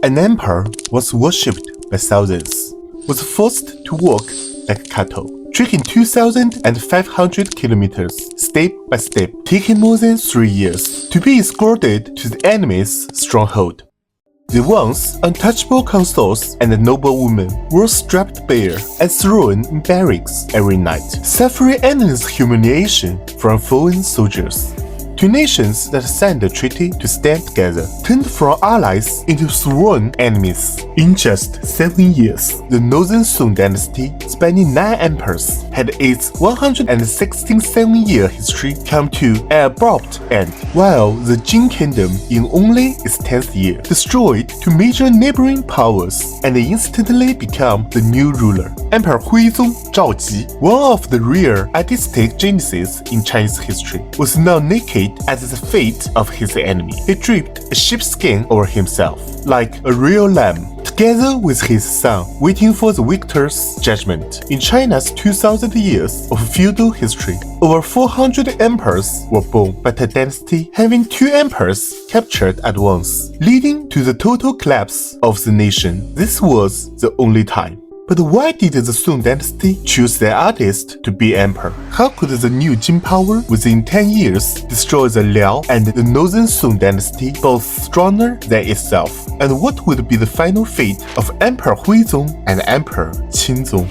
An emperor was worshipped by thousands, was forced to walk like cattle, trekking 2,500 kilometers step by step, taking more than 3 years to be escorted to the enemy's stronghold. The once untouchable consuls and the noblewomen were stripped bare and thrown in barracks every night, suffering endless humiliation from foreign soldiers. Two nations that signed a treaty to stand together turned from allies into sworn enemies. In just 7 years, the Northern Song Dynasty, spanning 9 emperors, had its 167-year history come to an abrupt end, while the Jin Kingdom, in only its 10th year, destroyed 2 major neighboring powers and instantly became the new ruler. Emperor Huizong, Zhao, one of the rare artistic geniuses in Chinese history, was now naked at the feet of his enemy. He draped a sheepskin over himself, like a real lamb, together with his son, waiting for the victor's judgment. In China's 2,000 years of feudal history, over 400 emperors were born, but a dynasty having 2 emperors captured at once, leading to the total collapse of the nation. This was the only time. But why did the Song Dynasty choose their artist to be emperor? How could the new Jin power within 10 years destroy the Liao and the Northern Song Dynasty, both stronger than itself? And what would be the final fate of Emperor Huizong and Emperor Qinzong?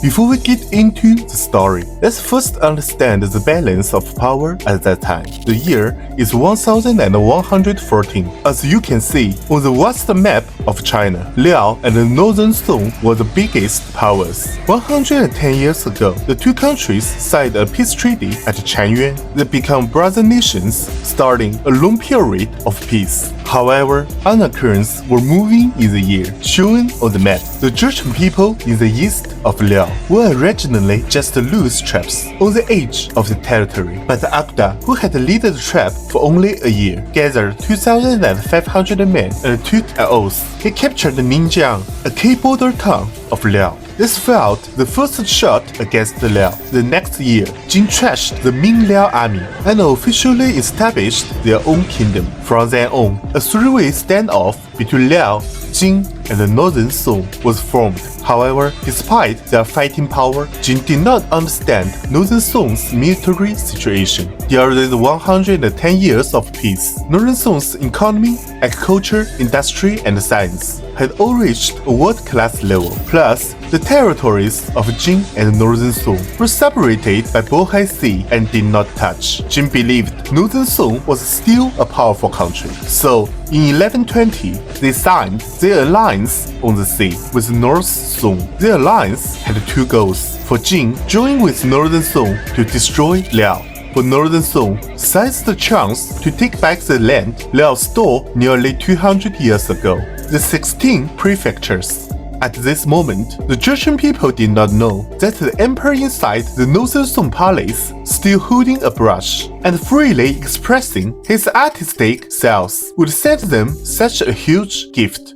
Before we get into the story, let's first understand the balance of power at that time. The year is 1114. As you can see on the vast map of China, Liao and the Northern Song were the biggest powers. 110 years ago, the two countries signed a peace treaty at Chanyuan. They became brother nations, starting a long period of peace. However, undercurrents were moving in the year, shown on the map. The Jurchen people in the east of Liao were originally just loose traps on the edge of the territory, but the Agda, who had led the trap for only a year, gathered 2,500 men and took an oath. He captured Ningjiang, a key border town of Liao. This failed the first shot against Liao. The next year, Jin trashed the Ming Liao army and officially established their own kingdom. From then on, a 3-way standoff between Liao, Jin, and the Northern Song was formed. However, despite their fighting power, Jin did not understand Northern Song's military situation. During the 110 years of peace, Northern Song's economy, agriculture, industry, and science had all reached a world-class level. Plus, the territories of Jin and Northern Song were separated by Bohai Sea and did not touch. Jin believed Northern Song was still a powerful country. So, in 1120, they signed their alliance on the sea with North Song. The alliance had 2 goals. For Jin, join with Northern Song to destroy Liao. For Northern Song, seized the chance to take back the land Liao stole nearly 200 years ago, the 16 prefectures. At this moment, the Jurchen people did not know that the emperor inside the Northern Song palace, still holding a brush and freely expressing his artistic selves, would send them such a huge gift.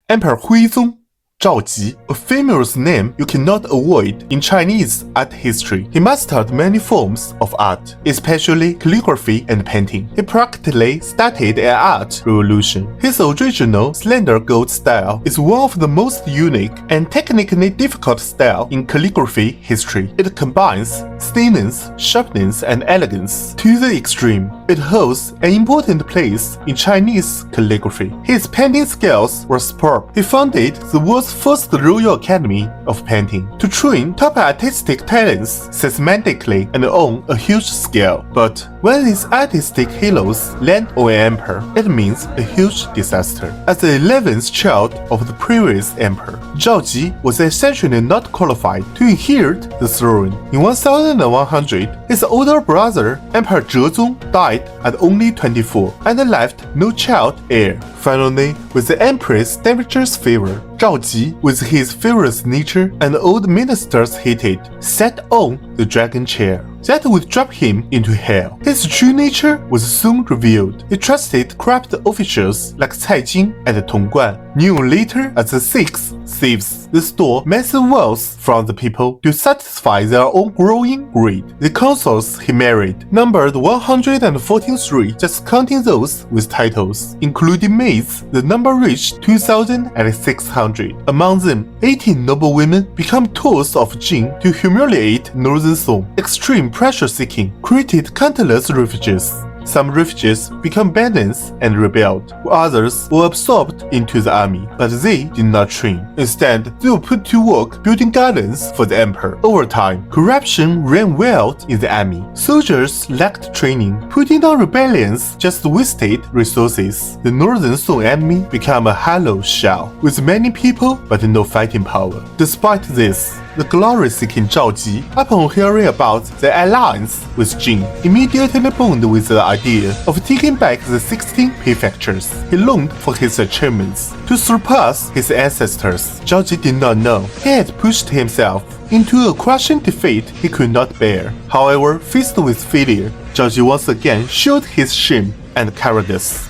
Emperor Huizong, Zhao, a famous name you cannot avoid in Chinese art history. He mastered many forms of art, especially calligraphy and painting. He practically started an art revolution. His original slender gold style is one of the most unique and technically difficult styles in calligraphy history. It combines thinness, sharpness, and elegance to the extreme. It holds an important place in Chinese calligraphy. His painting skills were superb. He founded the world's first Royal Academy of Painting to train top artistic talents systematically and on a huge scale. But when these artistic heroes land on an emperor, it means a huge disaster. As the 11th child of the previous emperor, Zhao was essentially not qualified to inherit the throne. In 1100, his older brother, Emperor Zhezong, died at only 24 and left no child heir. Finally, with the empress Dowager's favor, Zhao, with his furious nature and old ministers hated, sat on the dragon chair that would drop him into hell. His true nature was soon revealed. He trusted corrupt officials like Cai Jing and Tong Guan, known later as the 6th thieves, they stole massive wealth from the people to satisfy their own growing greed. The consuls he married numbered 143, just counting those with titles. Including maids, the number reached 2,600. Among them, 18 noble women become tools of Jin to humiliate Northern Song. Extreme pressure-seeking created countless refugees. Some refugees became bandits and rebelled, while others were absorbed into the army, but they did not train. Instead, they were put to work building gardens for the emperor. Over time, corruption ran wild in the army. Soldiers lacked training, putting down rebellions just wasted resources. The Northern Song army became a hollow shell, with many people but no fighting power. Despite this, the glory-seeking Zhao, upon hearing about the alliance with Jin, immediately bonded with the idea of taking back the 16 prefectures. He longed for his achievements to surpass his ancestors. Zhao did not know he had pushed himself into a crushing defeat he could not bear. However, faced with failure, Zhao once again showed his shame and cowardice.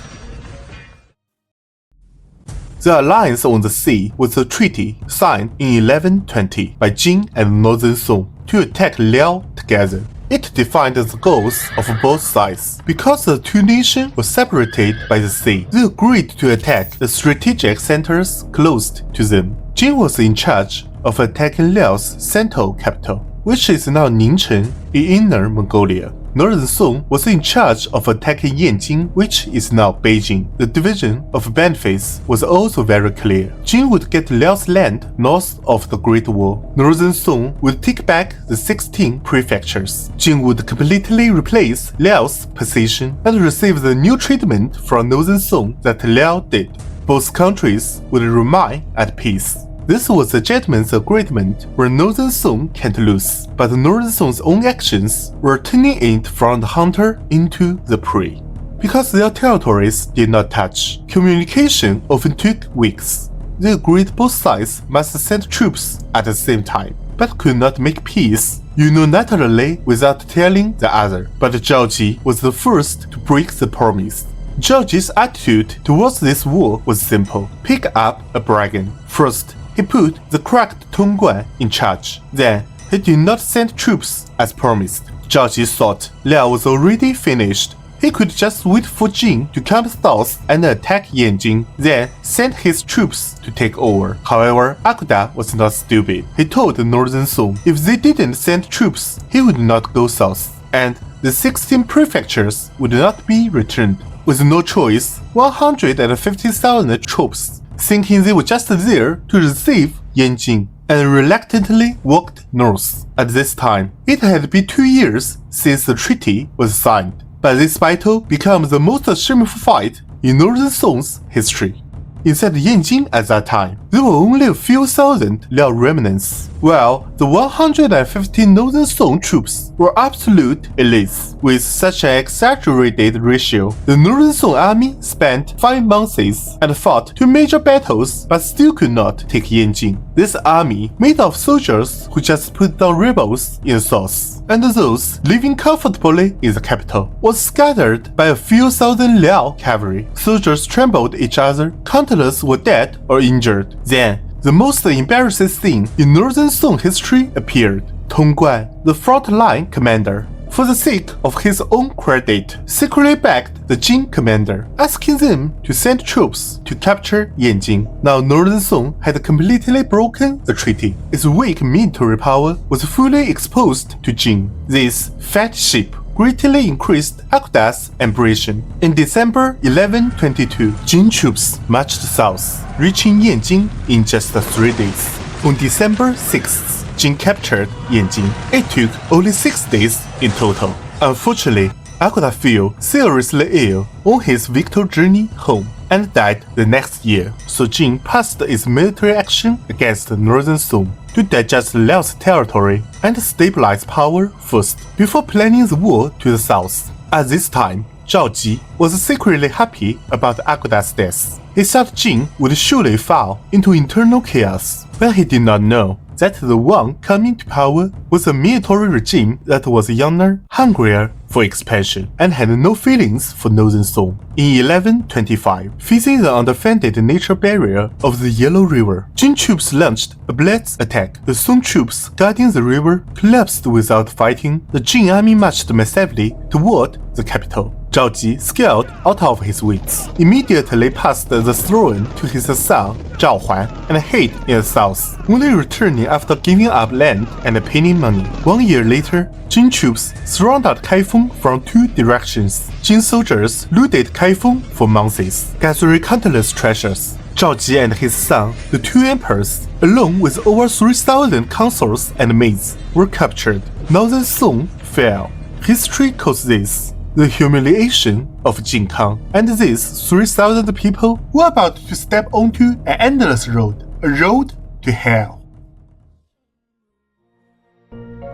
The alliance on the sea was a treaty signed in 1120 by Jin and Northern Song to attack Liao together. It defined the goals of both sides. Because the two nations were separated by the sea, they agreed to attack the strategic centers close to them. Jin was in charge of attacking Liao's central capital, which is now Ningcheng in Inner Mongolia. Northern Song was in charge of attacking Yanjing, which is now Beijing. The division of benefits was also very clear. Jin would get Liao's land north of the Great Wall. Northern Song would take back the 16 prefectures. Jin would completely replace Liao's position and receive the new treatment from Northern Song that Liao did. Both countries would remain at peace. This was a gentleman's agreement where Northern Song can't lose, but Northern Song's own actions were turning it from the hunter into the prey. Because their territories did not touch, communication often took weeks. They agreed both sides must send troops at the same time, but could not make peace unilaterally without telling the other. But Zhao was the first to break the promise. Zhao's attitude towards this war was simple: pick up a bargain. First, he put the cracked Tongguan in charge. Then, he did not send troops as promised. Zhao thought Liao was already finished. He could just wait for Jin to come south and attack Yanjing, then send his troops to take over. However, Akuda was not stupid. He told Northern Song if they didn't send troops, he would not go south, and the 16 prefectures would not be returned. With no choice, 150,000 troops, thinking they were just there to receive Yanjing, and reluctantly walked north. At this time, it had been 2 years since the treaty was signed, but this battle became the most shameful fight in Northern Song's history. Inside Yanjing at that time, there were only a few thousand Liao remnants, while the 150 Northern Song troops were absolute elites. With such an exaggerated ratio, the Northern Song army spent 5 months and fought 2 major battles but still could not take Yanjing. This army, made of soldiers who just put down rebels in the south, and those living comfortably in the capital, was scattered by a few thousand Liao cavalry. Soldiers trampled each other, countless were dead or injured. Then, the most embarrassing thing in Northern Song history appeared. Tongguan, the front-line commander, for the sake of his own credit, secretly begged the Jin commander, asking them to send troops to capture Yanjing. Now Northern Song had completely broken the treaty. Its weak military power was fully exposed to Jin. This fat sheep greatly increased Akuda's ambition. In December 1122, Jin troops marched south, reaching Yanjing in just 3 days. On December 6th, Jin captured Yanjing. It took only 6 days in total. Unfortunately, Akuda fell seriously ill on his victory journey home and died the next year, so Jin passed its military action against Northern Song to digest Liao's territory and stabilize power first, before planning the war to the south. At this time, Zhao was secretly happy about Akuda's death. He thought Jin would surely fall into internal chaos, but he did not know that the one coming to power was a military regime that was younger, hungrier for expansion, and had no feelings for Northern Song. In 1125, facing the undefended nature barrier of the Yellow River, Jin troops launched a blitz attack. The Song troops guarding the river collapsed without fighting. The Jin army marched massively toward the capital. Zhao Ji, scared out of his wits, immediately passed the throne to his son Zhao Huan and hid in the south, only returning after giving up land and paying money. 1 year later, Jin troops surrounded Kaifeng from two directions. Jin soldiers looted Kaifeng for months, gathering countless treasures. Zhao Ji and his son, the two emperors, along with over 3,000 consuls and maids, were captured. Northern Song fell. History calls this the humiliation of Jingkang, and these 3,000 people were about to step onto an endless road, a road to hell.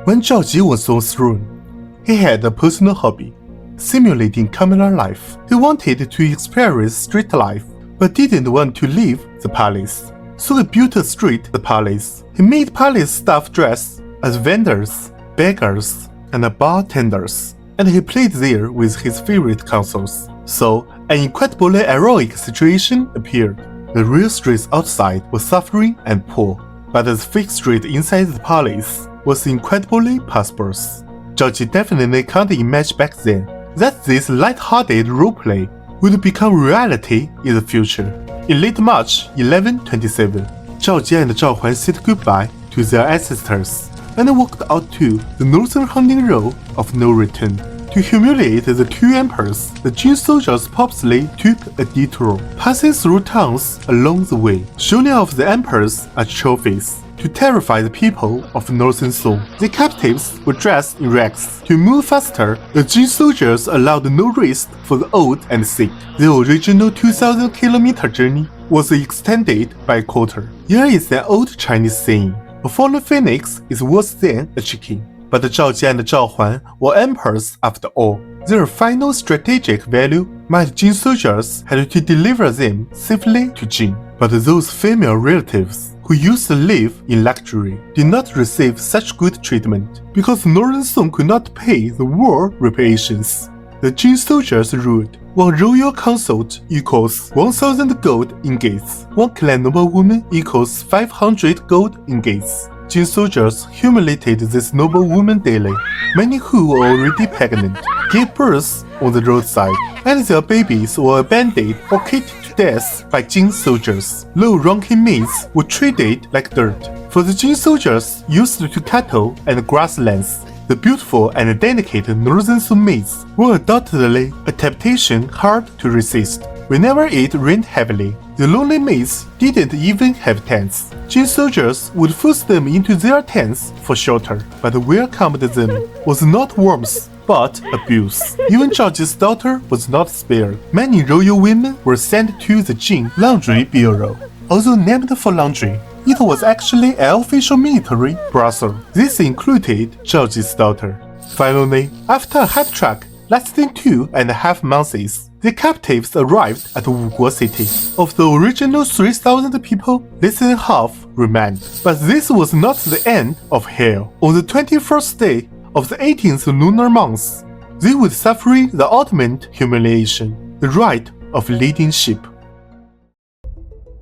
When Zhao Ji was on throne, he had a personal hobby, simulating communal life. He wanted to experience street life, but didn't want to leave the palace. So he built a street the palace. He made palace staff dress as vendors, beggars, and bartenders, and he played there with his favorite consuls. So, an incredibly heroic situation appeared. The real streets outside were suffering and poor, but the fake street inside the palace was incredibly prosperous. Zhao Ji definitely can't imagine back then that this light-hearted roleplay would become reality in the future. In late March 1127, Zhao Ji and Zhao Huan said goodbye to their ancestors and walked out to the northern hunting road of no return. To humiliate the two emperors, the Jin soldiers purposely took a detour, passing through towns along the way, showing off the emperors as trophies. To terrify the people of Northern Song, the captives were dressed in rags. To move faster, the Jin soldiers allowed no rest for the old and sick. The original 2,000-kilometer journey was extended by a quarter. Here is an old Chinese saying, "A fallen phoenix is worse than a chicken." But Zhao Ji and Zhao Huan were emperors after all. Their final strategic value meant Jin soldiers had to deliver them safely to Jin. But those female relatives who used to live in luxury did not receive such good treatment because Northern Song could not pay the war reparations. The Jin soldiers ruled. One royal consort equals 1,000 gold ingots. One clan noblewoman equals 500 gold ingots. Jin soldiers humiliated this noble woman daily. Many who were already pregnant gave birth on the roadside, and their babies were abandoned or kicked to death by Jin soldiers. Low-ranking maids were treated like dirt, for the Jin soldiers used to cattle and grasslands. The beautiful and delicate Northern Song maids were undoubtedly a temptation hard to resist. Whenever it rained heavily, the lonely maids didn't even have tents. Jin soldiers would force them into their tents for shelter, but welcomed them was not warmth, but abuse. Even Zhao Ji's daughter was not spared. Many royal women were sent to the Jin Laundry Bureau. Although named for laundry, it was actually an official military brothel. This included Zhao Ji's daughter. Finally, after a hard track lasting 2.5 months, the captives arrived at Wuguo city. Of the original 3,000 people, less than half remained. But this was not the end of hell. On the 21st day of the 18th lunar month, they would suffer the ultimate humiliation, the rite of leading sheep.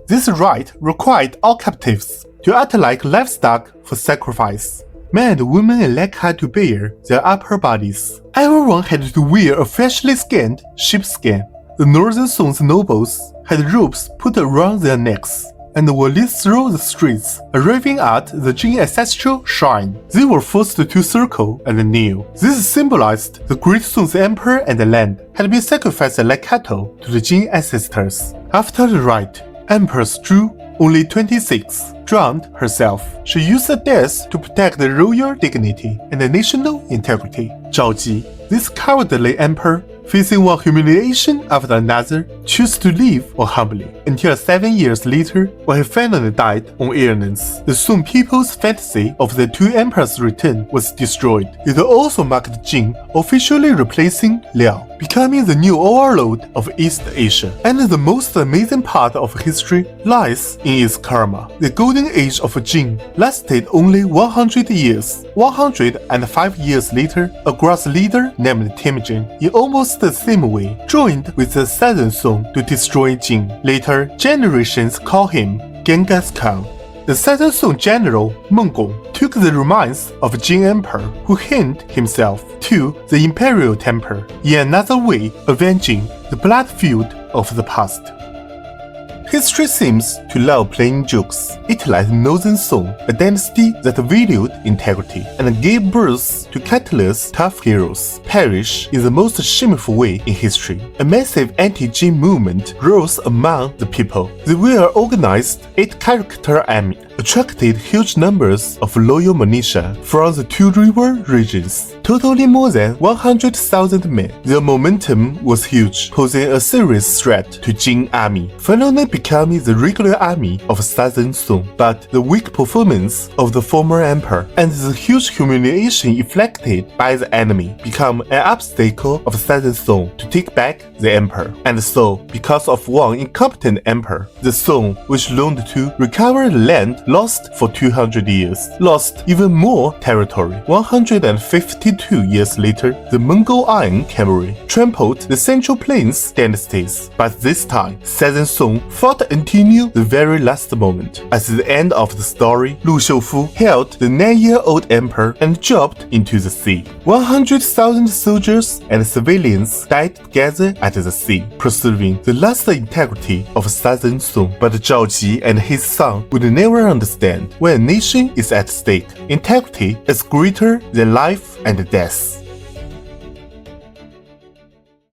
This rite required all captives to act like livestock for sacrifice. Men and women alike had to bare their upper bodies. Everyone had to wear a freshly skinned sheepskin. The Northern Song's nobles had ropes put around their necks and were led through the streets, arriving at the Jin ancestral shrine. They were forced to circle and kneel. This symbolized the great Song's emperor and the land had been sacrificed like cattle to the Jin ancestors. After the rite, Empress Zhu, only 26, drowned herself. She used the death to protect the royal dignity and the national integrity. Zhao Ji, this cowardly emperor, facing one humiliation after another, chose to live humbly, until 7 years later when he finally died on illness. The Song people's fantasy of the two emperors' return was destroyed. It also marked Jing officially replacing Liao, becoming the new overlord of East Asia. And the most amazing part of history lies in its karma. The golden age of Jing lasted only 100 years. 105 years later, a grass leader named Temujin, in almost the same way, joined with the Southern Song to destroy Jing. Later, generations call him Genghis Khan. The Southern Song general Meng Gong took the remains of Jing Emperor, who hanged himself, to the imperial temple, in another way avenging the blood feud of the past. History seems to love playing jokes. It like Northern Song, a dynasty that valued integrity and gave birth to countless tough heroes, perish in the most shameful way in history. A massive anti-Jin movement rose among the people. The well-organized 8-character army attracted huge numbers of loyal militia from the two river regions, totaling more than 100,000 men. Their momentum was huge, posing a serious threat to Jin army, finally becoming the regular army of Southern Song. But the weak performance of the former emperor and the huge humiliation inflicted by the enemy become an obstacle of Southern Song to take back the emperor. And so, because of one incompetent emperor, the Song, which longed to recover the land lost for 200 years, lost even more territory. 152 years later, the Mongol Iron Cavalry trampled the Central Plains dynasties. But this time, Southern Song fought until the very last moment. At the end of the story, Lu Xiufu held the 9-year-old emperor and dropped into the sea. 100,000 soldiers and civilians died together at the sea, preserving the last integrity of Southern Song. But Zhao Ji and his son would never understand when a nation is at stake. Integrity is greater than life and death.